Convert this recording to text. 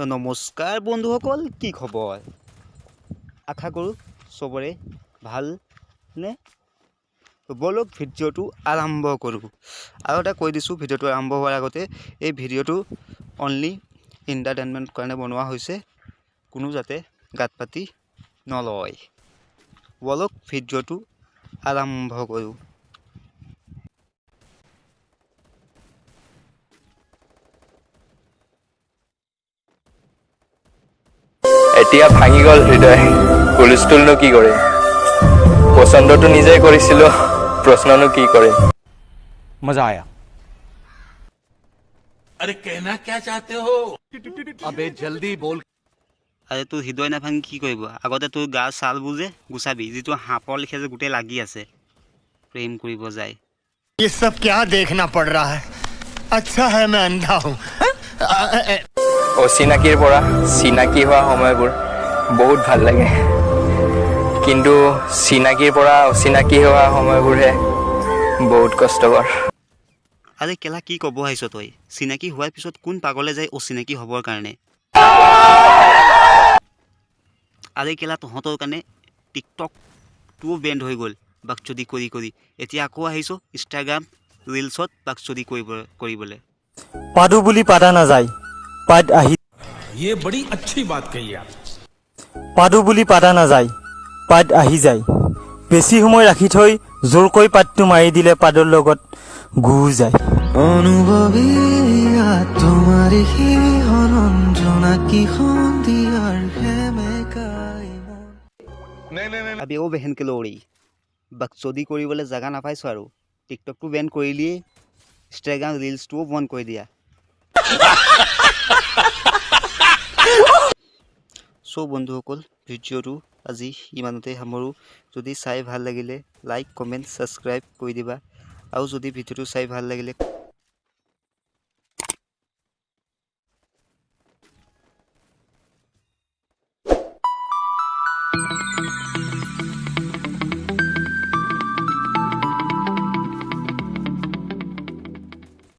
নমস্কাৰ বন্ধুসকল, কি খবৰ? আশা কৰোঁ চবৰে ভাল নে? বলক ভিডিঅ'টো আৰম্ভ কৰোঁ। আৰু এটা কৈ দিছোঁ, ভিডিঅ'টো আৰম্ভ হোৱাৰ আগতে এই ভিডিঅ'টো অনলি এণ্টাৰটেইনমেণ্ট কাৰণে বনোৱা হৈছে, কোনো যাতে গাত পাতি নলয়। বলক ভিডিঅ'টো আৰম্ভ কৰোঁ। এতিয়া ভাঙি গ'ল হৃদয়, হুলস্থুলনো কি কৰে? পচন্দটো নিজেই কৰিছিলোঁ, প্ৰশ্ননো কি কৰে? मजा आया। अरे कहना क्या चाहते हो? अबे जल्दी बोल। আৰে তোৰ হৃদয় নাভাঙি কি কৰিব? আগতে তোৰ গাৰ ছালবোৰ যে গুচাবি, যিটো সাপৰ লিখে যে গোটেই লাগি আছে প্ৰেম কৰিব যায়। ये सब क्या देखना पड़ रहा है? अच्छा है मैं अंधा हूँ। অচিনাকিৰ পৰা চিনাকি হোৱা সময়বোৰ বহুত ভাল লাগে, কিন্তু চিনাকিৰ পৰা অচিনাকি হোৱা সময়বোৰহে বহুত কষ্টকৰ। আৰে কেলা কি ক'ব আহিছ তই? চিনাকি হোৱাৰ পিছত কোন পাগলে যায় অচিনাকি হ'বৰ কাৰণে? আৰে কেলা তহঁতৰ কাৰণে টিকটকটোও বেণ্ড হৈ গ'ল বাকচুদি কৰি কৰি। এতিয়া আকৌ আহিছ ইনষ্টাগ্ৰাম ৰিলছত বাকচুদি কৰিবলৈ। পাদু বুলি পাতা নাযায়, পাদ আহি। ये बड़ी अच्छी बात कही आप। পাদু বুলি পাতা নাযায়, পাদ আহি যায়। বেছি সময় ৰাখি থৈ জোৰকৈ পাতটো মাৰি দিলে পাদৰ লগত গু যায়। অনুভৱী তোমাৰ আবে ও বেহেন কে লৰি বাকচুদি কৰিবলৈ জেগা নাপাইছ আৰু টিকটকটো বেন কৰিলিয়ে, ইনষ্টাগ্ৰাম ৰিলছটোও বন্ধ কৰি দিয়া। চ' বন্ধুসকল, ভিডিঅ'টো আজি ইমানতে সামৰোঁ। যদি চাই ভাল লাগিলে লাইক কমেণ্ট ছাবস্ক্ৰাইব কৰি দিবা, আৰু যদি ভিডিঅ'টো চাই ভাল লাগিলে